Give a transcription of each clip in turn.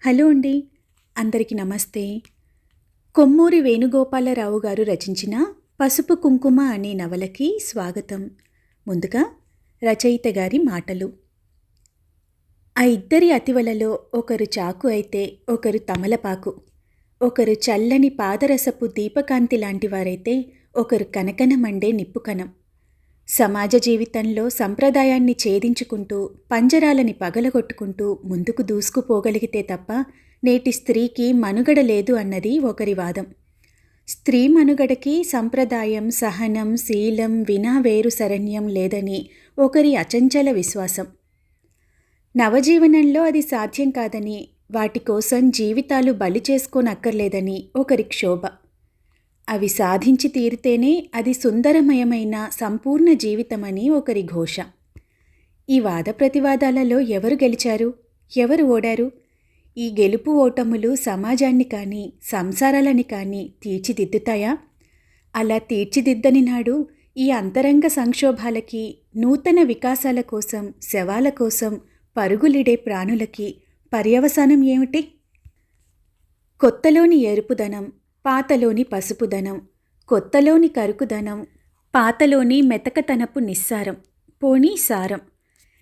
Hello అండి. అందరికీ నమస్తే. కొమ్మూరి వేణుగోపాలరావు గారు రచించిన పసుపు కుంకుమ అనే నవలకి స్వాగతం. ముందుగా రచయిత గారి మాటలు. ఆ ఇద్దరి అతివలలో ఒకరు చాకు అయితే ఒకరు తమలపాకు, ఒకరు చల్లని పాదరసపు దీపకాంతి లాంటివారైతే ఒకరు కనకనమండే నిప్పుకణం. సమాజ జీవితంలో సంప్రదాయాన్ని ఛేదించుకుంటూ పంజరాలని పగలగొట్టుకుంటూ ముందుకు దూసుకుపోగలిగితే తప్ప నేటి స్త్రీకి మనుగడ లేదు అన్నది ఒకరి వాదం. స్త్రీ మనుగడకి సంప్రదాయం, సహనం, శీలం వినా వేరు శరణ్యం లేదని ఒకరి అచంచల విశ్వాసం. నవజీవనంలో అది సాధ్యం కాదని, వాటి కోసం జీవితాలు బలి చేసుకోనక్కర్లేదని ఒకరి క్షోభ. అవి సాధించి తీరితేనే అది సుందరమయమైన సంపూర్ణ జీవితమని ఒకరి ఘోష. ఈ వాద ప్రతివాదాలలో ఎవరు గెలిచారు, ఎవరు ఓడారు? ఈ గెలుపు ఓటములు సమాజాన్ని కానీ సంసారాలని కానీ తీర్చిదిద్దుతాయా? అలా తీర్చిదిద్దని నాడు ఈ అంతరంగ సంక్షోభాలకి, నూతన వికాసాల కోసం, శవాల కోసం పరుగులిడే ప్రాణులకి పర్యవసానం ఏమిటి? కొత్తలోని ఎరుపుదనం, పాతలోని పసుపుదనం, కొత్తలోని కరుకుదనం, పాతలోని మెతకతనపు నిస్సారం, పోనీ సారం.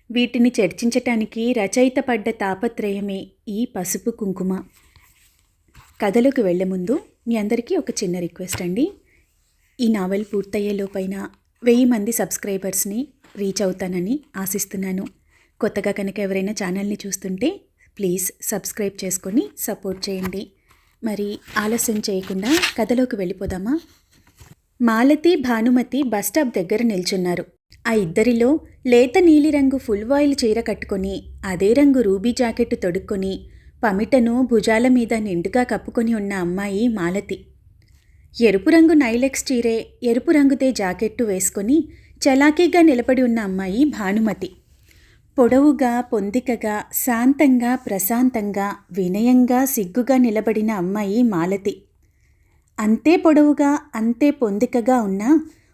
వీటిని చర్చించటానికి రచయిత పడ్డ తాపత్రయమే ఈ పసుపు కుంకుమ. కథలోకి వెళ్లే ముందు మీ అందరికీ ఒక చిన్న రిక్వెస్ట్ అండి. ఈ నావెల్ పూర్తయ్యేలోపైన 1000 మంది సబ్స్క్రైబర్స్ని రీచ్ అవుతానని ఆశిస్తున్నాను. కొత్తగా కనుక ఎవరైనా ఛానల్ని చూస్తుంటే ప్లీజ్ సబ్స్క్రైబ్ చేసుకొని సపోర్ట్ చేయండి. మరి ఆలస్యం చేయకుండా కథలోకి వెళ్ళిపోదామా? మాలతి, భానుమతి బస్టాప్ దగ్గర నిల్చున్నారు. ఆ ఇద్దరిలో లేత నీలిరంగు ఫుల్ వాయిల్ చీర కట్టుకొని, అదే రంగు రూబీ జాకెట్టు తొడుక్కొని, పమిటను భుజాల మీద నిండుగా కప్పుకొని ఉన్న అమ్మాయి మాలతి. ఎరుపు రంగు నైలెక్స్ చీరే, ఎరుపు రంగుదే జాకెట్టు వేసుకొని చలాకీగా నిలబడి ఉన్న అమ్మాయి భానుమతి. పొడవుగా, పొందికగా, శాంతంగా, ప్రశాంతంగా, వినయంగా, సిగ్గుగా నిలబడిన అమ్మాయి మాలతి. అంతే పొడవుగా, అంతే పొందికగా ఉన్నా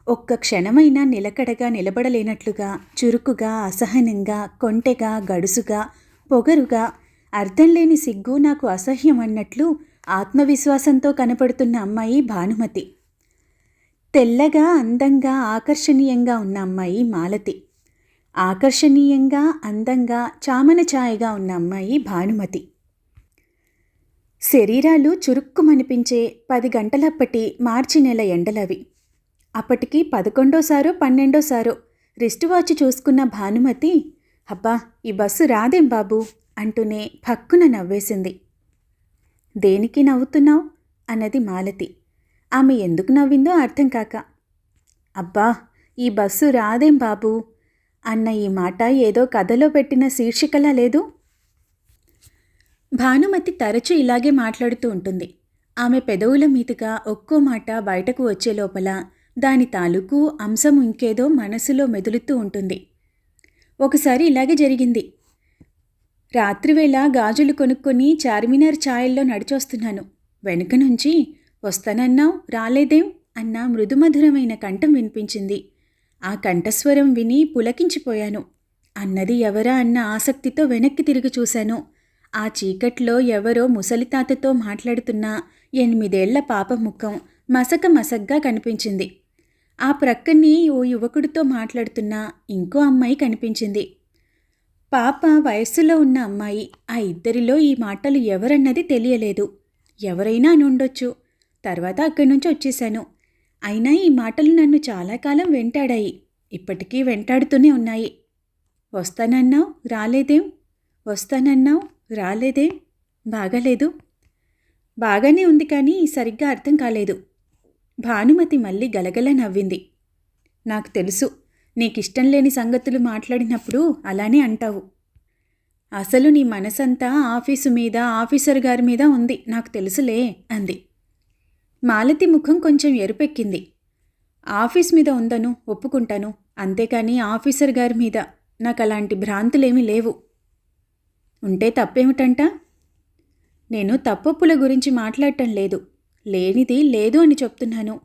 ఒక్క క్షణమైనా నిలకడగా నిలబడలేనట్లుగా, చురుకుగా, అసహనంగా, కొంటెగా, గడుసుగా, పొగరుగా, అర్థంలేని సిగ్గు నాకు అసహ్యం అన్నట్లు ఆత్మవిశ్వాసంతో కనపడుతున్న అమ్మాయి భానుమతి. తెల్లగా, అందంగా, ఆకర్షణీయంగా ఉన్న అమ్మాయి మాలతి. ఆకర్షణీయంగా, అందంగా, చామన ఛాయగా ఉన్న అమ్మాయి భానుమతి. శరీరాలు చురుక్కుమనిపించే 10 గంటలప్పటి మార్చి నెల ఎండలవి. అప్పటికి 11వ 12వ రిస్ట్ వాచ్ చూసుకున్న భానుమతి, అబ్బా ఈ బస్సు రాదేం బాబూ అంటూనే భక్కున నవ్వేసింది. దేనికి నవ్వుతున్నావు అన్నది మాలతి. ఆమె ఎందుకు నవ్విందో అర్థం కాక. అబ్బా ఈ బస్సు రాదేం బాబూ అన్న ఈ మాట ఏదో కథలో పెట్టిన శీర్షికలా లేదు? భానుమతి తరచూ ఇలాగే మాట్లాడుతూ ఉంటుంది. ఆమె పెదవుల మీదుగా ఒక్కో మాట బయటకు వచ్చే లోపల దాని తాలూకు అంశం ఇంకేదో మనసులో మెదులుతూ ఉంటుంది. ఒకసారి ఇలాగే జరిగింది. రాత్రివేళ గాజులు కొనుక్కొని చార్మినార్ ఛాయల్లో నడిచొస్తున్నాను. వెనుక నుంచి వస్తానన్నావు రాలేదేం అన్న మృదుమధురమైన కంఠం వినిపించింది. ఆ కంఠస్వరం విని పులకించిపోయాను. అన్నది ఎవరా అన్న ఆసక్తితో వెనక్కి తిరిగి చూశాను. ఆ చీకట్లో ఎవరో ముసలితాతతో మాట్లాడుతున్న 8 ఏళ్ల పాప ముఖం మసకగా కనిపించింది. ఆ ప్రక్కని ఓ యువకుడితో మాట్లాడుతున్న ఇంకో అమ్మాయి కనిపించింది. పాప వయస్సులో ఉన్న అమ్మాయి. ఆ ఇద్దరిలో ఈ మాటలు ఎవరన్నది తెలియలేదు. ఎవరైనా అని ఉండొచ్చు. తర్వాత అక్కడి నుంచి వచ్చేశాను. అయినా ఈ మాటలు నన్ను చాలా కాలం వెంటాడాయి. ఇప్పటికీ వెంటాడుతూనే ఉన్నాయి. వస్తానన్నావు రాలేదేం, వస్తానన్నావు రాలేదేం, బాగాలేదు. బాగానే ఉంది కానీ సరిగ్గా అర్థం కాలేదు. భానుమతి మళ్ళీ గలగల నవ్వింది. నాకు తెలుసు, నీకిష్టం లేని సంగతులు మాట్లాడినప్పుడు అలానే అంటావు. అసలు నీ మనసంతా ఆఫీసు మీద, ఆఫీసర్ గారి మీద ఉంది, నాకు తెలుసులే అంది. మాలతి ముఖం కొంచెం ఎరుపెక్కింది. ఆఫీస్ మీద ఉందను ఒప్పుకుంటాను, అంతేకాని ఆఫీసర్ గారి మీద నాకు అలాంటి భ్రాంతులేమీ లేవు. ఉంటే తప్పేమిటంట? నేను తప్పొప్పుల గురించి మాట్లాడటం లేదు. లేనిది లేదు అని చెప్తున్నాను.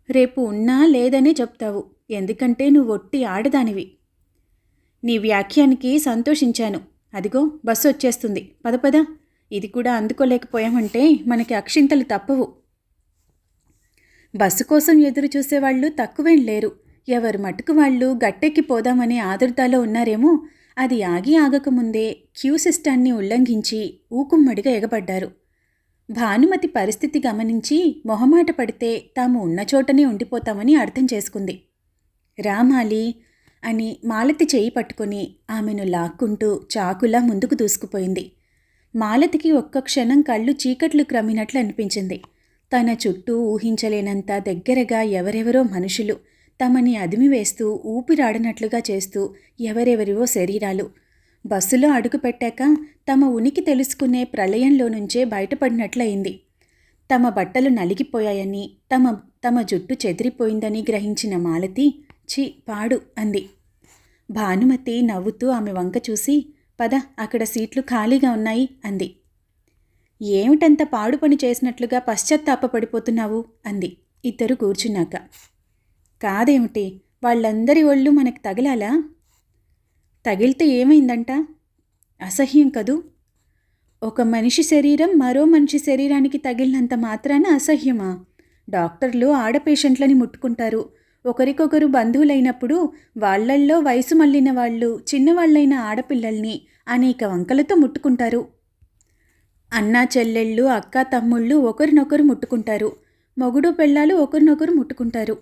రేపు ఉన్నా లేదనే చెప్తావు, ఎందుకంటే నువ్వు ఒట్టి ఆడదానివి. నీ వ్యాఖ్యానికి సంతోషించాను. అదిగో బస్సు వచ్చేస్తుంది, పద పద. ఇది కూడా అందుకోలేకపోయామంటే మనకి అక్షింతలు తప్పవు. బస్సు కోసం ఎదురు చూసేవాళ్ళు తక్కువేం లేరు. ఎవరు మటుకు వాళ్ళు గట్టెక్కి పోదామనే ఆదుర్దాలో ఉన్నారేమో. అది ఆగి ఆగకముందే క్యూ సిస్టాన్ని ఉల్లంఘించి ఊకుమ్మడిగా ఎగబడ్డారు. భానుమతి పరిస్థితి గమనించి మొహమాట పడితే తాము ఉన్న చోటనే ఉండిపోతామని అర్థం చేసుకుంది. రామాలి అని మాలతి చేయి పట్టుకొని ఆమెను లాక్కుంటూ చాకులా ముందుకు దూసుకుపోయింది. మాలతికి ఒక్క క్షణం కళ్ళు చీకట్లు క్రమినట్లు అనిపించింది. తన చుట్టూ ఊహించలేనంత దగ్గరగా ఎవరెవరో మనుషులు తమని అదిమివేస్తూ ఊపిరాడనట్లుగా చేస్తూ ఎవరెవరివో శరీరాలు. బస్సులో అడుగుపెట్టాక తమ ఉనికి తెలుసుకునే ప్రళయంలో నుంచే బయటపడినట్లయింది. తమ బట్టలు నలిగిపోయాయని, తమ జుట్టు చెదిరిపోయిందని గ్రహించిన మాలతి ఛీ పాడు అంది. భానుమతి నవ్వుతూ ఆమె వంక చూసి పద, అక్కడ సీట్లు ఖాళీగా ఉన్నాయి అంది. ఏమిటంత పాడు పని చేసినట్లుగా పశ్చాత్తాపపడిపోతున్నావు అంది ఇద్దరు కూర్చున్నాక. కాదేమిటి, వాళ్ళందరి ఒళ్ళు మనకు తగిలాలా? తగిలితే ఏమైందంట? అసహ్యం కదూ. ఒక మనిషి శరీరం మరో మనిషి శరీరానికి తగిలినంత మాత్రాన అసహ్యమా? డాక్టర్లు ఆడ పేషెంట్లని ముట్టుకుంటారు. ఒకరికొకరు బంధువులైనప్పుడు వాళ్లల్లో వయసు మళ్ళిన వాళ్ళు చిన్నవాళ్లైన ఆడపిల్లల్ని అనేక వంకలతో ముట్టుకుంటారు. అన్నా చెల్లెళ్ళు, అక్కా తమ్ముళ్ళు ఒకరినొకరు ముట్టుకుంటారు. మొగుడు పెళ్ళాలు ఒకరినొకరు ముట్టుకుంటారు.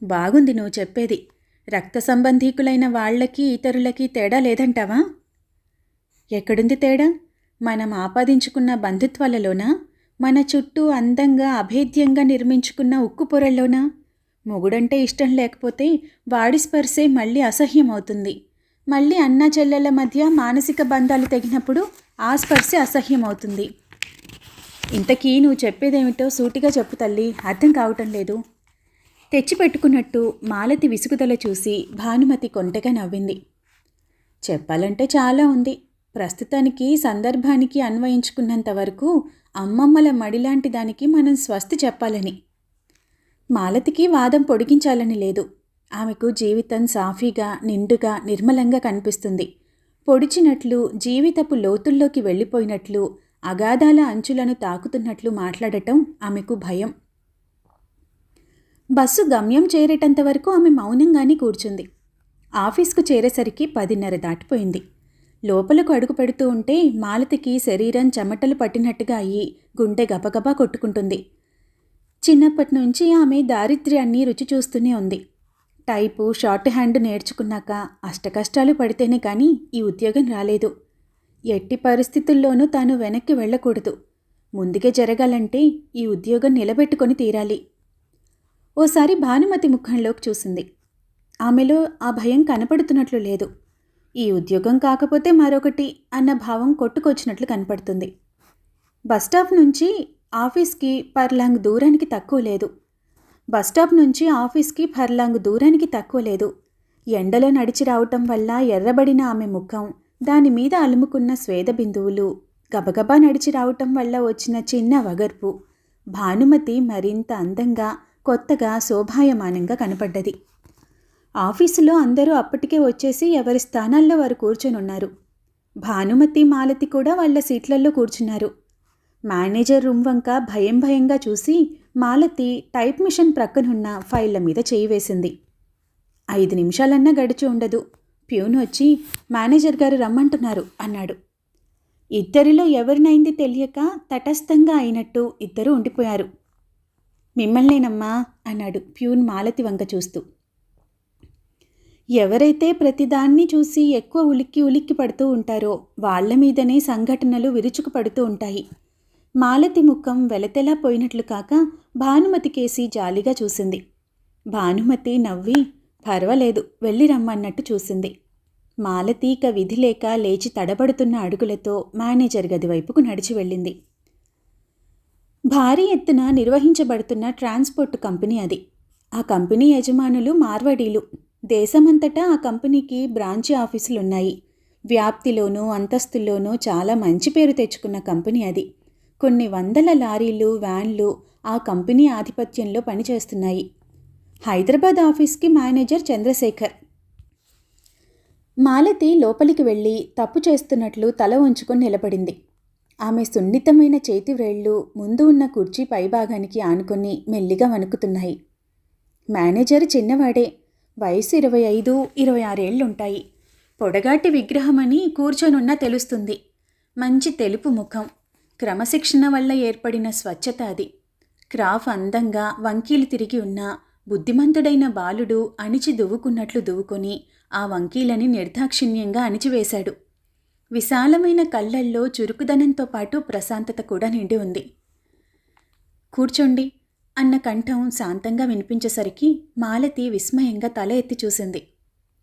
బాగుంది నువ్వు చెప్పేది. రక్త సంబంధీకులైన వాళ్లకి ఇతరులకి తేడా లేదంటావా? ఎక్కడుంది తేడా? మనం ఆపాదించుకున్న బంధుత్వాలలోనా? మన చుట్టూ అందంగా అభేద్యంగా నిర్మించుకున్న ఉక్కు పొరల్లోనా? మొగుడంటే ఇష్టం లేకపోతే వాడి స్పర్శే మళ్ళీ అసహ్యమవుతుంది. మళ్ళీ అన్నా చెల్లెళ్ళ మధ్య మానసిక బంధాలు తెగినప్పుడు ఆ స్పర్శే అసహ్యమవుతుంది. ఇంతకీ నువ్వు చెప్పేదేమిటో సూటిగా చెప్పు తల్లి, అర్థం కావటం లేదు. తెచ్చిపెట్టుకున్నట్టు మాలతి విసుగుదల చూసి భానుమతి కొంటెగా నవ్వింది. చెప్పాలంటే చాలా ఉంది. ప్రస్తుతానికి సందర్భానికి అన్వయించుకున్నంత వరకు అమ్మమ్మల మడిలాంటి దానికి మనం స్వస్తి చెప్పాలని. మాలతికి వాదం పొడిగించాలని లేదు. ఆమెకు జీవితం సాఫీగా, నిండుగా, నిర్మలంగా కనిపిస్తుంది. పొడిచినట్లు, జీవితపు లోతుల్లోకి వెళ్ళిపోయినట్లు, అగాధాల అంచులను తాకుతున్నట్లు మాట్లాడటం ఆమెకు భయం. బస్సు గమ్యం చేరేటంత వరకు ఆమె మౌనంగానే కూర్చుంది. ఆఫీస్కు చేరేసరికి 10:30 దాటిపోయింది. లోపలకు అడుగు పెడుతూ ఉంటే మాలతికి శరీరం చెమటలు పట్టినట్టుగా అయ్యి గుండె గబగబా కొట్టుకుంటుంది. చిన్నప్పటి నుంచి ఆమె దారిద్ర్యాన్ని రుచి చూస్తూనే ఉంది. టైపు, షార్ట్ హ్యాండ్ నేర్చుకున్నాక అష్టకష్టాలు పడితేనే కానీ ఈ ఉద్యోగం రాలేదు. ఎట్టి పరిస్థితుల్లోనూ తాను వెనక్కి వెళ్ళకూడదు. ముందుకే జరగాలంటే ఈ ఉద్యోగం నిలబెట్టుకొని తీరాలి. ఓసారి భానుమతి ముఖంలోకి చూసింది. ఆమెలో ఆ భయం కనపడుతున్నట్లు లేదు. ఈ ఉద్యోగం కాకపోతే మరొకటి అన్న భావం కొట్టుకొచ్చినట్లు కనపడుతుంది. బస్టాప్ నుంచి ఆఫీస్కి పర్లాంగ్ దూరానికి తక్కువ లేదు. బస్టాప్ నుంచి ఆఫీస్కి పర్లాంగ్ దూరానికి తక్కువ లేదు. ఎండలో నడిచి రావటం వల్ల ఎర్రబడిన ఆమె ముఖం, దానిమీద అలుముకున్న స్వేద బిందువులు, గబగబా నడిచి రావటం వల్ల వచ్చిన చిన్న వగర్పు భానుమతి మరింత అందంగా, కొత్తగా, శోభాయమానంగా కనపడ్డది. ఆఫీసులో అందరూ అప్పటికే వచ్చేసి ఎవరి స్థానాల్లో వారు కూర్చొనున్నారు. భానుమతి, మాలతి కూడా వాళ్ళ సీట్లలో కూర్చున్నారు. మేనేజర్ రూమ్ వంక భయం భయంగా చూసి మాలతి టైప్ మిషన్ ప్రక్కనున్న ఫైళ్ల మీద చేయి వేసింది. 5 నిమిషాలన్నా గడిచి ఉండదు. ప్యూన్ వచ్చి మేనేజర్ గారు రమ్మంటున్నారు అన్నాడు. ఇద్దరిలో ఎవరినైంది తెలియక తటస్థంగా అయినట్టు ఇద్దరూ ఉండిపోయారు. మిమ్మల్నేనమ్మా అన్నాడు ప్యూన్ మాలతి వంక చూస్తూ. ఎవరైతే ప్రతిదాన్ని చూసి ఎక్కువ ఉలిక్కి పడుతూ ఉంటారో వాళ్ల మీదనే సంఘటనలు విరుచుకు పడుతూ ఉంటాయి. మాలతి ముఖం వెలతెలా పోయినట్లు కాక భానుమతి కేసి జాలిగా చూసింది. భానుమతి నవ్వి పర్వాలేదు వెళ్ళి రమ్మన్నట్టు చూసింది. మాలతి ఇక విధి లేక లేచి తడబడుతున్న అడుగులతో మేనేజర్ గది వైపుకు నడిచి వెళ్ళింది. భారీ ఎత్తున నిర్వహించబడుతున్న ట్రాన్స్పోర్ట్ కంపెనీ అది. ఆ కంపెనీ యజమానులు మార్వాడీలు. దేశమంతటా ఆ కంపెనీకి బ్రాంచి ఆఫీసులున్నాయి. వ్యాప్తిలోనూ అంతస్తుల్లోనూ చాలా మంచి పేరు తెచ్చుకున్న కంపెనీ అది. కొన్ని వందల లారీలు, వ్యాన్లు ఆ కంపెనీ ఆధిపత్యంలో పనిచేస్తున్నాయి. హైదరాబాద్ ఆఫీస్కి మేనేజర్ చంద్రశేఖర్. మాలతి లోపలికి వెళ్ళి తప్పు చేస్తున్నట్లు తల ఉంచుకొని నిలబడింది. ఆమె సున్నితమైన చేతివ్రేళ్లు ముందు ఉన్న కుర్చీ పైభాగానికి ఆనుకొని మెల్లిగా వణుకుతున్నాయి. మేనేజర్ చిన్నవాడే, వయసు 25, 26 ఏళ్లుంటాయి. పొడగాటి విగ్రహమని కూర్చొనున్నా తెలుస్తుంది. మంచి తెలుపు ముఖం, క్రమశిక్షణ వల్ల ఏర్పడిన స్వచ్ఛత అది. క్రాఫ్ అందంగా వంకీలు తిరిగి ఉన్న బుద్ధిమంతుడైన బాలుడు అణిచి దువ్వుకున్నట్లు దువ్వుకొని ఆ వంకీలని నిర్దాక్షిణ్యంగా అణిచివేశాడు. విశాలమైన కళ్ళల్లో చురుకుదనంతో పాటు ప్రశాంతత కూడా నిండి ఉంది. కూర్చోండి అన్న కంఠం శాంతంగా వినిపించేసరికి మాలతి విస్మయంగా తల ఎత్తి చూసింది.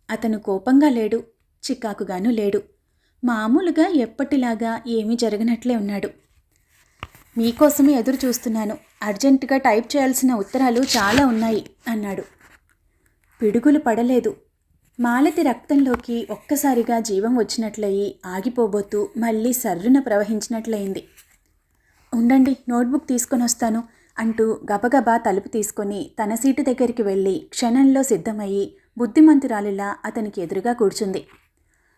అతను కోపంగా లేడు, చికాకుగానూ లేడు. మామూలుగా ఎప్పటిలాగా ఏమీ జరగనట్లే ఉన్నాడు. మీకోసమే ఎదురు చూస్తున్నాను, అర్జెంటుగా టైప్ చేయాల్సిన ఉత్తరాలు చాలా ఉన్నాయి అన్నాడు. పిడుగులు పడలేదు. మాలతి రక్తంలోకి ఒక్కసారిగా జీవం వచ్చినట్లయి ఆగిపోబోతూ మళ్ళీ సర్రున ప్రవహించినట్లయింది. ఉండండి, నోట్బుక్ తీసుకొని వస్తాను అంటూ గబగబా తలుపు తీసుకొని తన సీటు దగ్గరికి వెళ్ళి క్షణంలో సిద్ధమయ్యి బుద్ధిమంతురాలిలా అతనికి ఎదురుగా కూర్చుంది.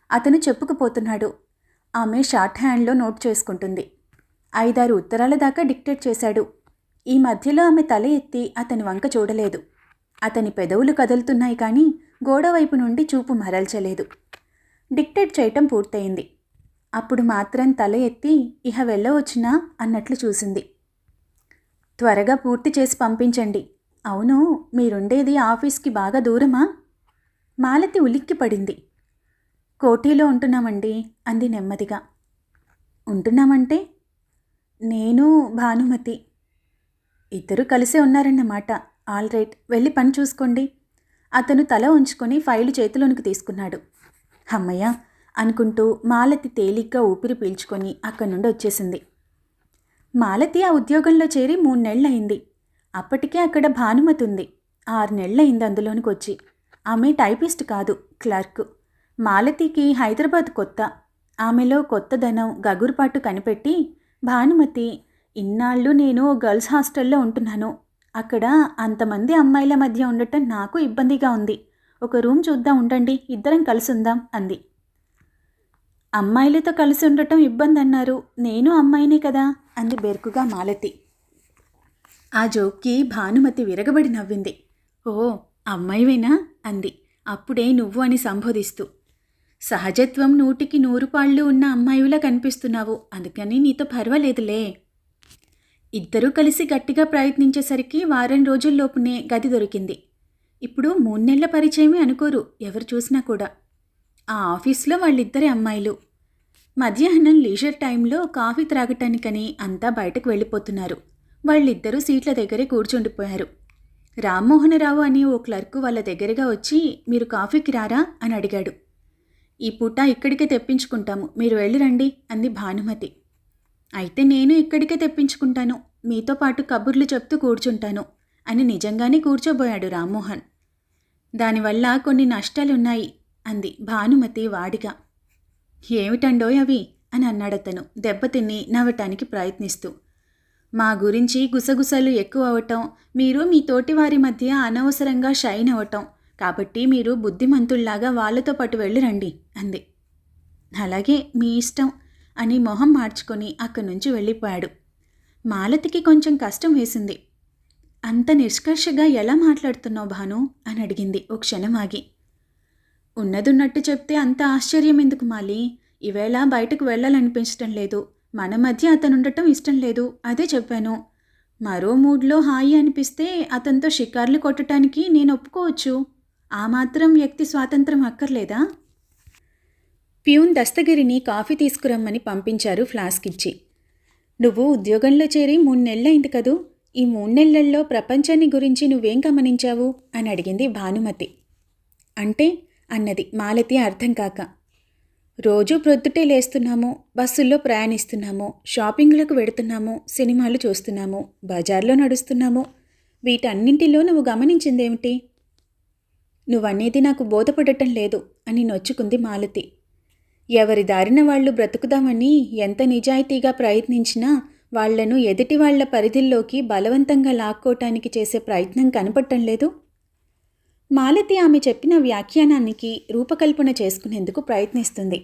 అతను చెప్పుకుపోతున్నాడు. ఆమె షార్ట్ హ్యాండ్లో నోట్ చేసుకుంటుంది. 5-6 ఉత్తరాల దాకా డిక్టేట్ చేశాడు. ఈ మధ్యలో ఆమె తల ఎత్తి అతని వంక చూడలేదు. అతని పెదవులు కదులుతున్నాయి కానీ గోడవైపు నుండి చూపు మరల్చలేదు. డిక్టేట్ చేయటం పూర్తయింది. అప్పుడు మాత్రం తల ఎత్తి ఇహ వెళ్ళవచ్చునా అన్నట్లు చూసింది. త్వరగా పూర్తి చేసి పంపించండి. అవును, మీరుండేది ఆఫీస్కి బాగా దూరమా? మాలతి ఉలిక్కి పడింది. కోఠీలో ఉంటున్నామండి అంది నెమ్మదిగా. ఉంటున్నామంటే? నేను, భానుమతి. ఇద్దరు కలిసే ఉన్నారన్నమాట. ఆల్ రైట్, వెళ్ళి పని చూసుకోండి. అతను తల ఉంచుకొని ఫైలు చేతిలోనికి తీసుకున్నాడు. అమ్మయ్య అనుకుంటూ మాలతి తేలిగ్గా ఊపిరి పీల్చుకొని అక్కడి నుండి వచ్చేసింది. మాలతి ఆ ఉద్యోగంలో చేరి 3 నెలలయింది. అప్పటికే అక్కడ భానుమతి ఉంది. 6 నెలలయింది అందులోనికి వచ్చి. ఆమె టైపిస్ట్ కాదు, క్లర్క్. మాలతికి హైదరాబాద్ కొత్త. ఆమెలో కొత్తదనం, గగురుపాటు కనిపెట్టి భానుమతి, ఇన్నాళ్ళు నేను గర్ల్స్ హాస్టల్లో ఉంటున్నాను. అక్కడ అంతమంది అమ్మాయిల మధ్య ఉండటం నాకు ఇబ్బందిగా ఉంది. ఒక రూమ్ చూద్దాం, ఉండండి, ఇద్దరం కలిసి ఉందాం అంది. అమ్మాయిలతో కలిసి ఉండటం ఇబ్బంది అన్నారు. నేను అమ్మాయినే కదా అంది బెరుకుగా మాలతి. ఆ జోక్కి భానుమతి విరగబడి నవ్వింది. ఓ, అమ్మాయివేనా అంది అప్పుడే నువ్వు అని సంబోధిస్తూ. సహజత్వం 100కి 100 పాళ్ళు ఉన్న అమ్మాయిలా కనిపిస్తున్నావు, అందుకని నీతో పర్వాలేదులే. ఇద్దరూ కలిసి గట్టిగా ప్రయత్నించేసరికి వారం రోజుల్లోపునే గది దొరికింది. ఇప్పుడు 3 నెలల పరిచయమే అనుకోరు ఎవరు చూసినా కూడా. ఆ ఆఫీస్లో వాళ్ళిద్దరే అమ్మాయిలు. మధ్యాహ్నం లీజర్ టైంలో కాఫీ త్రాగటానికని అంతా బయటకు వెళ్ళిపోతున్నారు. వాళ్ళిద్దరూ సీట్ల దగ్గరే కూర్చుండిపోయారు. రామ్మోహనరావు అని ఓ క్లర్కు వాళ్ళ దగ్గరగా వచ్చి, మీరు కాఫీకి రారా అని అడిగాడు. ఈ పూట ఇక్కడికే తెప్పించుకుంటాము, మీరు వెళ్ళి రండి అంది భానుమతి. అయితే నేను ఇక్కడికే తెప్పించుకుంటాను, మీతో పాటు కబుర్లు చెప్తూ కూర్చుంటాను అని నిజంగానే కూర్చోబోయాడు రామ్మోహన్. దానివల్ల కొన్ని నష్టాలున్నాయి అంది భానుమతి వాడిగా. ఏమిటండోయ్ అవి అని అన్నాడతను దెబ్బతిని నవ్వటానికి ప్రయత్నిస్తూ. మా గురించి గుసగుసలు ఎక్కువ అవటం, మీరు మీ తోటివారి మధ్య అనవసరంగా షైన్ అవ్వటం, కాబట్టి మీరు బుద్ధిమంతుల్లాగా వాళ్ళతో పాటు వెళ్ళి రండి అంది. అలాగే, మీ ఇష్టం అని మొహం మార్చుకొని అక్కడి నుంచి వెళ్ళిపోయాడు. మాలతికి కొంచెం కష్టం వేసింది. అంత నిష్కర్షగా ఎలా మాట్లాడుతున్నావు భాను అని అడిగింది ఓ క్షణం ఆగి. ఉన్నదున్నట్టు చెప్తే అంత ఆశ్చర్యం ఎందుకు మాలి? ఈవేళ బయటకు వెళ్ళాలనిపించటం లేదు. మన మధ్య అతనుండటం ఇష్టం లేదు, అదే చెప్పాను. మరో మూడ్లో హాయి అనిపిస్తే అతనితో షికార్లు కొట్టడానికి నేను ఒప్పుకోవచ్చు. ఆ మాత్రం వ్యక్తి స్వాతంత్రం అక్కర్లేదా? ప్యూన్ దస్తగిరిని కాఫీ తీసుకురమ్మని పంపించారు ఫ్లాస్క్ ఇచ్చి. నువ్వు ఉద్యోగంలో చేరి 3 నెలలైంది కదూ, ఈ 3 నెలల్లో ప్రపంచాన్ని గురించి నువ్వేం గమనించావు అని అడిగింది భానుమతి. అంటే అన్నది మాలతి అర్థం కాక. రోజూ ప్రొద్దుటే లేస్తున్నాము, బస్సుల్లో ప్రయాణిస్తున్నాము, షాపింగ్లకు వెడుతున్నాము, సినిమాలు చూస్తున్నాము, బజార్లో నడుస్తున్నాము. వీటన్నింటిలో నువ్వు గమనించిందేమిటి? నువ్వనేది నాకు బోధపడటం లేదు అని నొచ్చుకుంది మాలతి. ఎవరి దారిన వాళ్ళు బ్రతుకుదామని ఎంత నిజాయితీగా ప్రయత్నించినా వాళ్లను ఎదుటి వాళ్ల పరిధిల్లోకి బలవంతంగా లాక్కోటానికి చేసే ప్రయత్నం కనపడటం లేదు. మాలతి ఆమె చెప్పిన వ్యాఖ్యానానికి రూపకల్పన చేసుకునేందుకు ప్రయత్నిస్తుంది.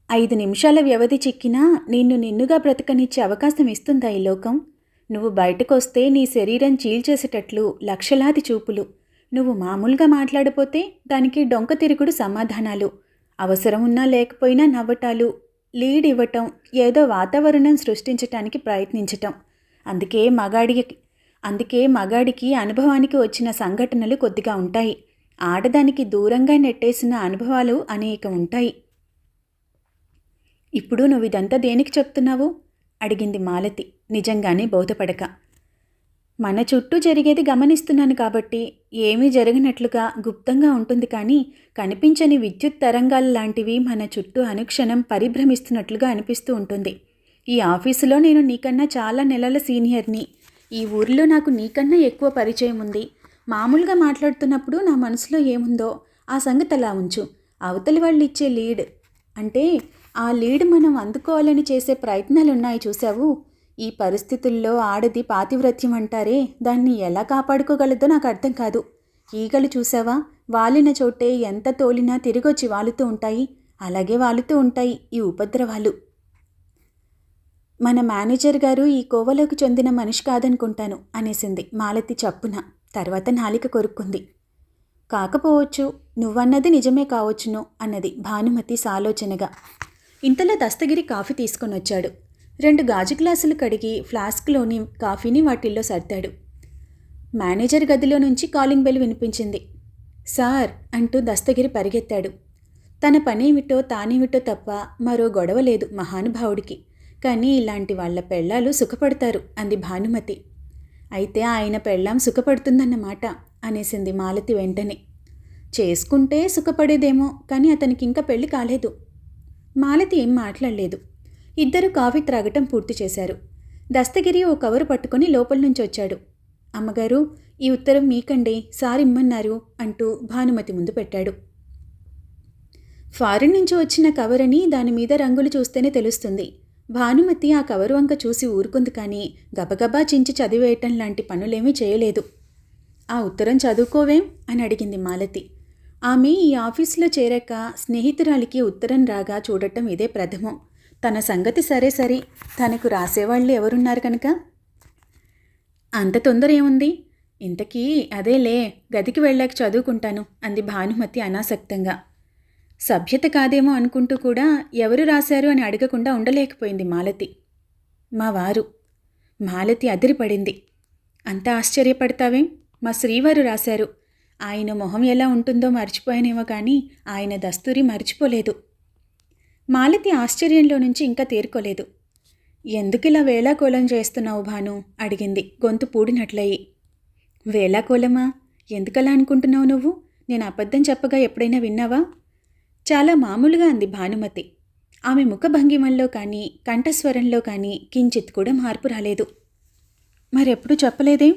5 నిమిషాల వ్యవధి చిక్కినా నిన్ను నిన్నుగా బ్రతకనిచ్చే అవకాశం ఇస్తుందా ఈ లోకం? నువ్వు బయటకొస్తే నీ శరీరం చీల్చేసేటట్లు లక్షలాది చూపులు. నువ్వు మామూలుగా మాట్లాడిపోతే దానికి డొంక తిరుగుడు సమాధానాలు. అవసరం ఉన్నా లేకపోయినా నవ్వటాలు, లీడ్ ఇవ్వటం, ఏదో వాతావరణం సృష్టించటానికి ప్రయత్నించటం. అందుకే మగాడికి అనుభవానికి వచ్చిన సంఘటనలు కొద్దిగా ఉంటాయి. ఆడదానికి దూరంగా నెట్టేసిన అనుభవాలు అనేకం ఉంటాయి. ఇప్పుడు నువ్విదంతా దేనికి చెప్తున్నావు? అడిగింది మాలతి నిజంగానే బోధపడక. మన చుట్టూ జరిగేది గమనిస్తున్నాను కాబట్టి ఏమీ జరగనట్లుగా గుప్తంగా ఉంటుంది, కానీ కనిపించని విద్యుత్ తరంగాలు లాంటివి మన చుట్టూ అనుక్షణం పరిభ్రమిస్తున్నట్లుగా అనిపిస్తూ ఉంటుంది. ఈ ఆఫీసులో నేను నీకన్నా చాలా నెలల సీనియర్ని. ఈ ఊరిలో నాకు నీకన్నా ఎక్కువ పరిచయం ఉంది. మామూలుగా మాట్లాడుతున్నప్పుడు నా మనసులో ఏముందో ఆ సంగతి అలా ఉంచు. అవతలి వాళ్ళు ఇచ్చే లీడ్ అంటే ఆ లీడ్ మనం అందుకోవాలని చేసే ప్రయత్నాలున్నాయి చూసావు. ఈ పరిస్థితుల్లో ఆడది పాతివ్రత్యం అంటారే, దాన్ని ఎలా కాపాడుకోగలదో నాకు అర్థం కాదు. ఈగలు చూసావా, వాలిన చోటే ఎంత తోలినా తిరిగొచ్చి వాలుతూ ఉంటాయి. అలాగే వాలుతూ ఉంటాయి ఈ ఉపద్రవాలు. మన మేనేజర్ గారు ఈ కోవలోకి చెందిన మనిషి కాదనుకుంటాను అనేసింది మాలతి చప్పున. తర్వాత నాలిక కొరుక్కుంది. కాకపోవచ్చు, నువ్వన్నది నిజమే కావచ్చును అన్నది భానుమతి సాలోచనగా. ఇంతలో దస్తగిరి కాఫీ తీసుకొని వచ్చాడు. 2 గాజు గ్లాసులు కడిగి ఫ్లాస్క్లోని కాఫీని వాటిల్లో సర్దాడు. మేనేజర్ గదిలో నుంచి కాలింగ్ బెల్ వినిపించింది. సార్ అంటూ దస్తగిరి పరిగెత్తాడు. తన పనేమిటో తానేమిటో తప్ప మరో గొడవ లేదు మహానుభావుడికి. కానీ ఇలాంటి వాళ్ల పెళ్ళాలు సుఖపడతారు అంది భానుమతి. అయితే ఆయన పెళ్ళాం సుఖపడుతుందన్నమాట అనేసింది మాలతి వెంటనే. చేసుకుంటే సుఖపడేదేమో, కానీ అతనికి ఇంకా పెళ్లి కాలేదు. మాలతి ఏం మాట్లాడలేదు. ఇద్దరు కాఫీ త్రాగటం పూర్తి చేశారు. దస్తగిరి ఓ కవరు పట్టుకొని లోపల నుంచి వచ్చాడు. అమ్మగారు, ఈ ఉత్తరం మీకండి, సార్ ఇమ్మన్నారు అంటూ భానుమతి ముందు పెట్టాడు. ఫారిన్ నుంచి వచ్చిన కవరని దానిమీద రంగులు చూస్తేనే తెలుస్తుంది. భానుమతి ఆ కవరు వంక చూసి ఊరుకుంది, కానీ గబగబా చించి చదివేయటం లాంటి పనులేమీ చేయలేదు. ఆ ఉత్తరం చదువుకోవేం అని అడిగింది మాలతి. ఆమె ఈ ఆఫీసులో చేరాక స్నేహితురాలికి ఉత్తరం రాగా చూడటం ఇదే ప్రథమం. తన సంగతి సరే సరి, తనకు రాసేవాళ్ళు ఎవరున్నారు కనుక అంత తొందర ఏముంది? ఇంతకీ అదేలే, గదికి వెళ్ళాక చదువుకుంటాను అంది భానుమతి అనాసక్తంగా. సభ్యత కాదేమో అనుకుంటూ కూడా ఎవరు రాశారు అని అడగకుండా ఉండలేకపోయింది మాలతి. మా వారు. మాలతి అదిరిపడింది. అంత ఆశ్చర్యపడతావేం? మా శ్రీవారు రాశారు. ఆయన మొహం ఎలా ఉంటుందో మర్చిపోయానేమో, కానీ ఆయన దస్తూరి మర్చిపోలేదు. మాలతి ఆశ్చర్యంలో నుంచి ఇంకా తేరుకోలేదు. ఎందుకిలా వేళాకోళం చేస్తున్నావు భాను అడిగింది గొంతు పూడినట్లయి. వేళాకోళమా? ఎందుకలా అనుకుంటున్నావు నువ్వు? నేను అబద్ధం చెప్పగా ఎప్పుడైనా విన్నావా? చాలా మామూలుగా అంది భానుమతి. ఆమె ముఖభంగిమల్లో కానీ కంఠస్వరంలో కానీ కించిత్ కూడా మార్పు రాలేదు. మరెప్పుడు చెప్పలేదేం?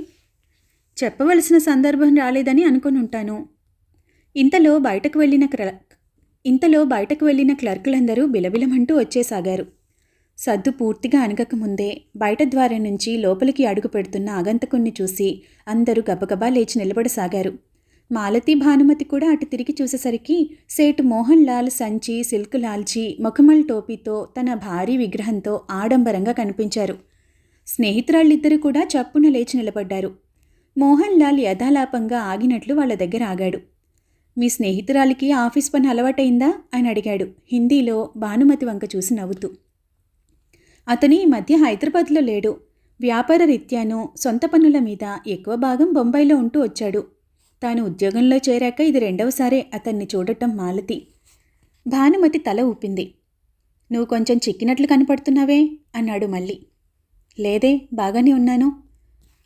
చెప్పవలసిన సందర్భం రాలేదని అనుకుని ఉంటాను. ఇంతలో బయటకు వెళ్ళిన క్లర్కులందరూ బిలబిలమంటూ వచ్చేసాగారు. సద్దు పూర్తిగా అణగకముందే బయట ద్వారం నుంచి లోపలికి అడుగు పెడుతున్న ఆగంతకుణ్ణి చూసి అందరూ గబగబా లేచి నిలబడసాగారు. మాలతి భానుమతి కూడా అటు తిరిగి చూసేసరికి సేటు మోహన్ లాల్ సంచి సిల్క్ లాల్చి ముఖమల్ టోపీతో తన భారీ విగ్రహంతో ఆడంబరంగా కనిపించారు. స్నేహితురాళ్ళిద్దరూ కూడా చప్పున లేచి నిలబడ్డారు. మోహన్ లాల్ యథాలాపంగా ఆగినట్లు వాళ్ళ దగ్గర ఆగాడు. మీ స్నేహితురాలికి ఆఫీస్ పని అలవాటైందా అని అడిగాడు హిందీలో భానుమతి వంక చూసి నవ్వుతూ. అతని ఈ మధ్య హైదరాబాద్లో లేడు. వ్యాపార రీత్యాను సొంత పనుల మీద ఎక్కువ భాగం బొంబాయిలో ఉంటూ వచ్చాడు. తాను ఉద్యోగంలో చేరాక ఇది 2వసారే అతన్ని చూడటం మాలతి. భానుమతి తల ఊపింది. నువ్వు కొంచెం చిక్కినట్లు కనపడుతున్నావే అన్నాడు మళ్ళీ. లేదే, బాగానే ఉన్నాను.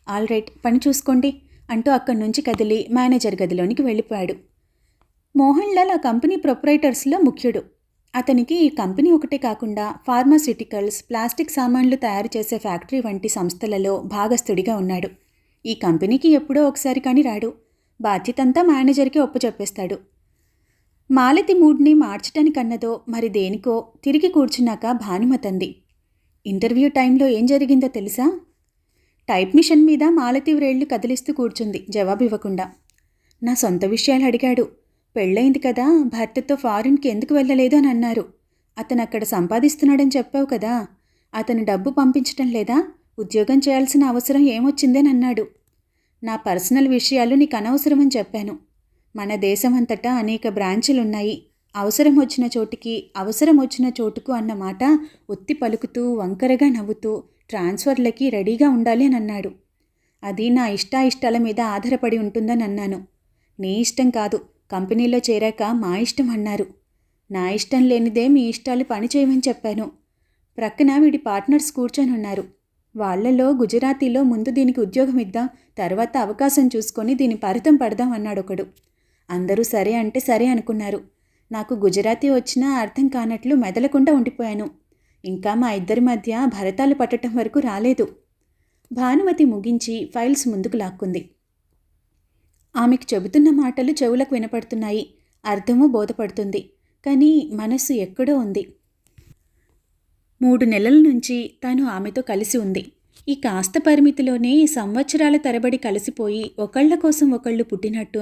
ఆల్ రైట్, పని చూసుకోండి అంటూ అక్కడి నుంచి కదిలి మేనేజర్ గదిలోనికి వెళ్ళిపోయాడు. మోహన్ లాల్ ఆ కంపెనీ ప్రొపరైటర్స్లో ముఖ్యుడు. అతనికి ఈ కంపెనీ ఒకటే కాకుండా ఫార్మాస్యూటికల్స్, ప్లాస్టిక్ సామాన్లు తయారు చేసే ఫ్యాక్టరీ వంటి సంస్థలలో భాగస్థుడిగా ఉన్నాడు. ఈ కంపెనీకి ఎప్పుడో ఒకసారి కానీ రాడు. బాధ్యతంతా మేనేజర్కి ఒప్పుచెప్పేస్తాడు. మాలతి మూడ్ని మార్చటానికన్నదో మరి దేనికో తిరిగి కూర్చున్నాక భానుమతంది. ఇంటర్వ్యూ టైంలో ఏం జరిగిందో తెలుసా? టైప్ మిషన్ మీద మాలతి వ్రేళ్లు కదిలిస్తూ కూర్చుంది జవాబు ఇవ్వకుండా. నా సొంత విషయాలు అడిగాడు. పెళ్ళయింది కదా, భర్తతో ఫారిన్కి ఎందుకు వెళ్ళలేదు అని అన్నారు. అతను అక్కడ సంపాదిస్తున్నాడని చెప్పావు కదా, అతను డబ్బు పంపించటం లేదా? ఉద్యోగం చేయాల్సిన అవసరం ఏమొచ్చిందని అన్నాడు. నా పర్సనల్ విషయాలు నీకు అనవసరమని చెప్పాను. మన దేశమంతటా అనేక బ్రాంచులున్నాయి. అవసరం వచ్చిన చోటుకు అన్న మాట ఒత్తి పలుకుతూ వంకరగా నవ్వుతూ ట్రాన్స్ఫర్లకి రెడీగా ఉండాలి అని అన్నాడు. అది నా ఇష్టాయిష్టాల మీద ఆధారపడి ఉంటుందని అన్నాను. నీ ఇష్టం కాదు, కంపెనీలో చేరాక మా ఇష్టం అన్నారు. నా ఇష్టం లేనిదే మీ ఇష్టాలు పని చేయమని చెప్పాను. ప్రక్కన వీడి పార్ట్నర్స్ కూర్చొని ఉన్నారు. వాళ్లలో గుజరాతీలో ముందు దీనికి ఉద్యోగం ఇద్దాం, తర్వాత అవకాశం చూసుకొని దీని పరితం పడదాం అన్నాడొకడు. అందరూ సరే అంటే సరే అనుకున్నారు. నాకు గుజరాతీ వచ్చినా అర్థం కానట్లు మెదలకుండా ఉండిపోయాను. ఇంకా మా ఇద్దరి మధ్య భరతాలు పట్టడం వరకు రాలేదు. భానుమతి ముగించి ఫైల్స్ ముందుకు లాక్కుంది. ఆమెకు చెబుతున్న మాటలు చెవులకు వినపడుతున్నాయి, అర్థమూ బోధపడుతుంది. కానీ మనస్సు ఎక్కడో ఉంది. 3 నెలల నుంచి తాను ఆమెతో కలిసి ఉంది. ఈ కాస్త పరిమితిలోనే సంవత్సరాల తరబడి కలిసిపోయి ఒకళ్ళ కోసం ఒకళ్ళు పుట్టినట్టు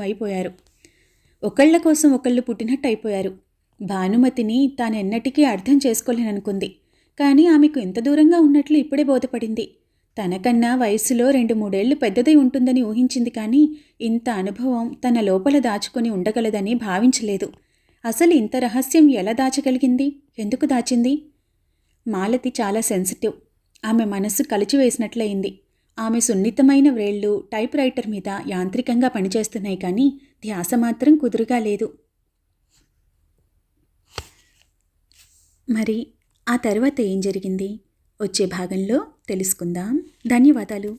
అయిపోయారు. భానుమతిని తానెన్నటికీ అర్థం చేసుకోలేననుకుంది. కానీ ఆమెకు ఎంత దూరంగా ఉన్నట్లు ఇప్పుడే బోధపడింది. తనకన్నా వయసులో 2-3 ఏళ్లు పెద్దదై ఉంటుందని ఊహించింది. కానీ ఇంత అనుభవం తన లోపల దాచుకొని ఉండగలదని భావించలేదు. అసలు ఇంత రహస్యం ఎలా దాచగలిగింది? ఎందుకు దాచింది? మాలతి చాలా సెన్సిటివ్. ఆమె మనస్సు కలిచివేసినట్లయింది. ఆమె సున్నితమైన వ్రేళ్లు టైప్ రైటర్ మీద యాంత్రికంగా పనిచేస్తున్నాయి, కానీ ధ్యాస మాత్రం కుదురుగా లేదు. మరి ఆ తర్వాత ఏం జరిగింది? వచ్చే భాగంలో తెలుసుకుందాం. ధన్యవాదాలు.